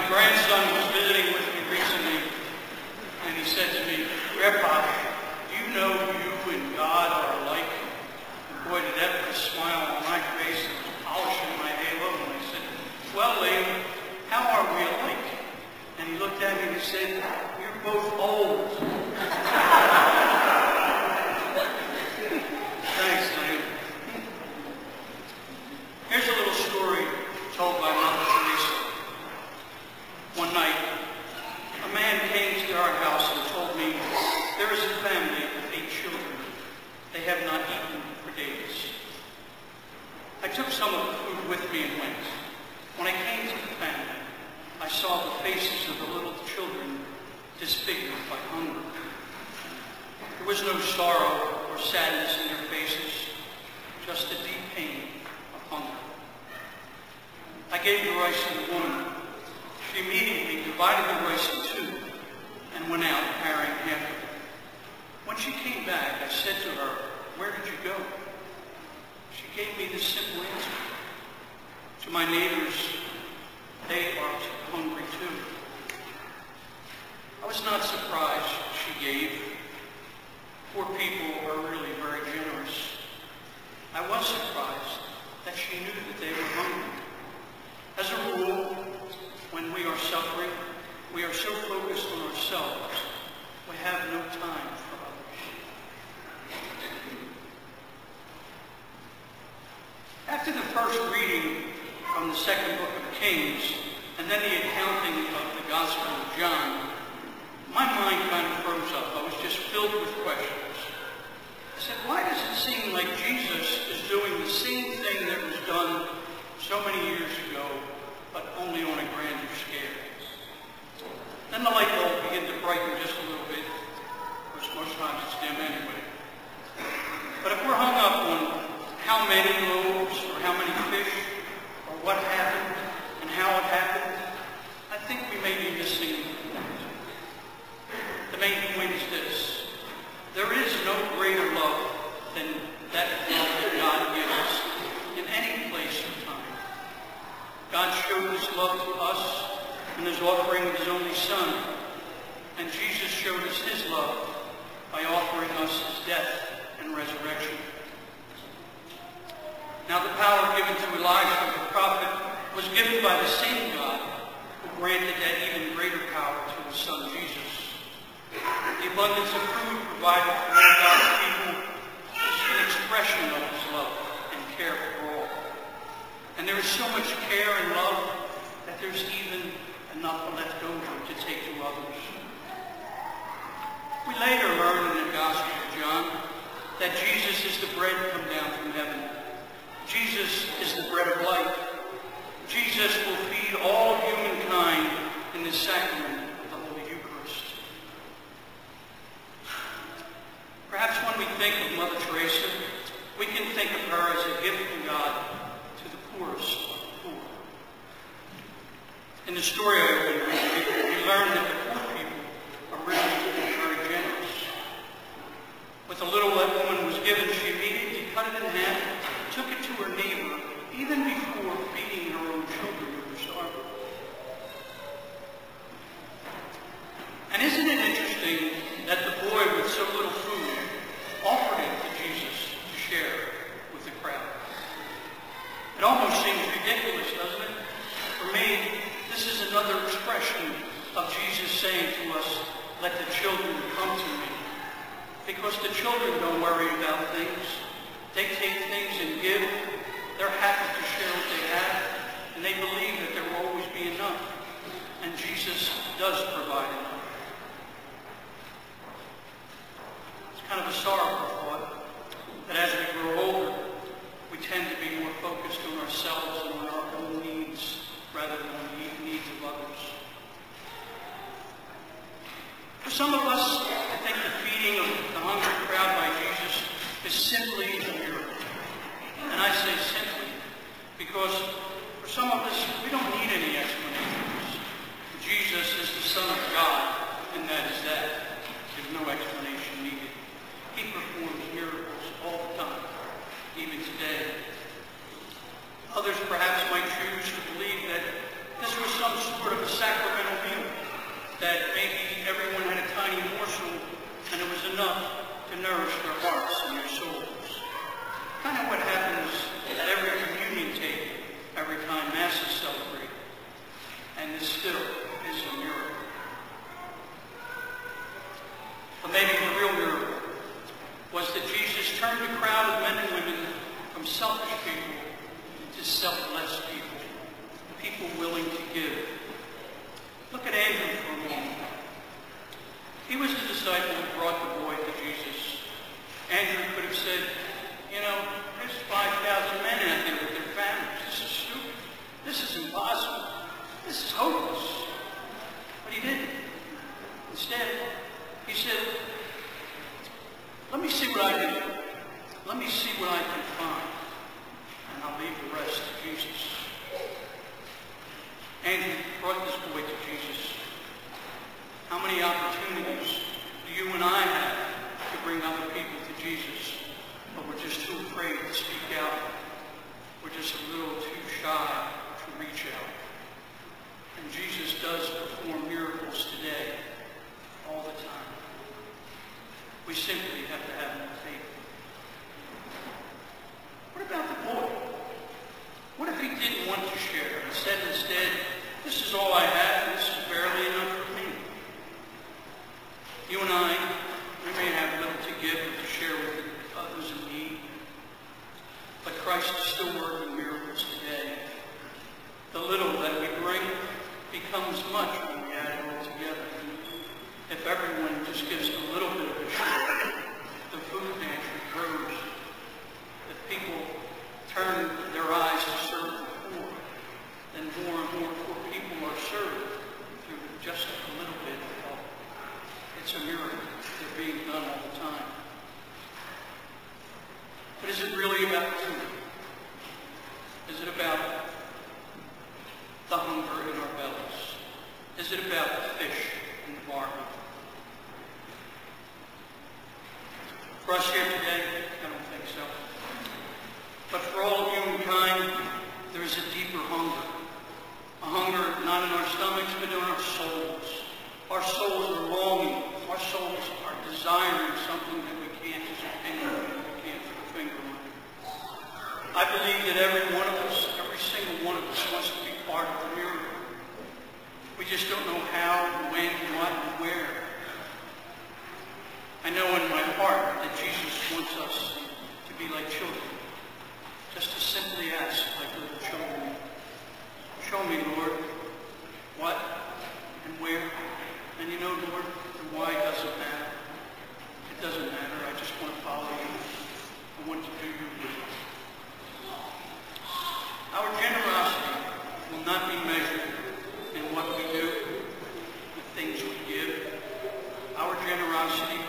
My grandson was visiting with me recently, and he said to me, "Grandpa, do you know you and God are alike?" And boy, did that put a smile on my face and was polishing my halo. And I said, "Well, Liam, how are we alike?" And he looked at me and he said, "You're both old." Thanks, Liam. Here's a little story told by Mother Teresa. One night, a man came to our house and told me, "There is a family with 8 children. They have not eaten for days." I took some of the food with me and went. When I came to the family, I saw the faces of the little children disfigured by hunger. There was no sorrow or sadness in their faces, just a deep pain of hunger. I gave the rice to the woman. She immediately divided the rice in 2 and went out carrying half of it. When she came back, I said to her, "Where did you go?" She gave me this simple answer: "To my neighbors, they are hungry too." I was not surprised she gave. Poor people are really very generous. I was surprised that she knew that they were hungry. As a rule, when we are suffering, we are so focused on ourselves, we have no time for others. After the first reading from the 2nd book of Kings, and then the accounting of the Gospel of John, my mind kind of froze up. I was just filled with questions. I said, why does it seem like Jesus is doing the same thing that was done so many years ago, but only on a grander scale? Then the light bulb began to brighten just a little bit, which most times it's dim anyway. But if we're hung up on how many loaves or how many fish or what happened and how it happened, I think we may be missing the point. The main point is this: there is no greater love than that love that God gives us in any place or time. God showed his love to us in his offering of his only Son, and Jesus showed us his love by offering us his death and resurrection. Now the power given to Elijah the prophet was given by the same God who granted that even greater power to his Son Jesus. The abundance of food provided for all God's people is an expression of his love and care for all. And there is so much care and love that there's even enough left over to take to others. We later learn in the Gospel of John that Jesus is the bread come down from heaven. Jesus is the bread of life. Jesus will feed all humankind in the sacrament of the Holy Eucharist. Perhaps when we think of Mother Teresa, we can think of her as a gift from God to the poorest of the poor. In the story I opened with, we learn that the poor people are really very generous. With the little that woman was given, she immediately cut it in half, took it to her neighbor, even before feeding her own children who were starving. And isn't it interesting that the boy with so little food offered it to Jesus to share with the crowd? It almost seems ridiculous, doesn't it? For me, this is another expression of Jesus saying to us, "Let the children come to me." Because the children don't worry about things. They take things and give. They're happy to share what they have, and they believe that there will always be enough. And Jesus does provide enough. It's kind of a sorrowful thought that as we grow older, we tend to be more focused on ourselves and on our own needs rather than on the needs of others. For some of us, I think the feeding of the hungry crowd by Jesus is simply a miracle. And I say simply because for some of us, we don't need any explanations. Jesus is the Son of God, and that is that. There's no explanation needed. He performs miracles all the time, even today. Others perhaps might choose to believe that this was some sort of a sacrifice selfish people into selfless people, people willing to give. Look at Andrew for a moment. He was the disciple who brought the boy to Jesus. Andrew could have said, you know, there's 5,000 men out there with their families. This is stupid. This is impossible. This is hopeless. But he didn't. Instead, he said, let me see what I can do. Let me see what I can find. And I'll leave the rest to Jesus. Andrew brought this boy to Jesus. How many opportunities do you and I have to bring other people to Jesus? But we're just too afraid to speak out. We're just a little too shy to reach out. And Jesus does perform miracles today, all the time. We simply have to have more faith. What about the boy? What if he didn't want to share? He said instead, this is all I have, and this is barely enough for me. You and I, we may have little to give or to share with others in need, but Christ is still working miracles today. The little that we bring becomes much when we add it all together. If everyone just gives a little bit of a share, the food pantry grows. If people turn their eyes to serve the poor, then more and more poor people are served through just a little bit of help. It's a miracle. They're being done all the time. But is it really about food? Is it about the hunger in our bellies? Is it about the fish in the bargain? For us here today, I don't think so. But for all of humankind, there is a deeper hunger. A hunger not in our stomachs, but in our souls. Our souls are longing. Our souls are desiring something that we can't just pinpoint, we can't put a finger on. I believe that every one of us, every single one of us wants to be part of the miracle. We just don't know how, when, what, and where. I know in my heart that Jesus wants us to be like children. Just to simply ask like little children, show me, Lord, what and where. And you know, Lord, the why doesn't matter. It doesn't matter. I just want to follow you. I want to do your will. Our generosity will not be measured in what we do, the things we give. Our generosity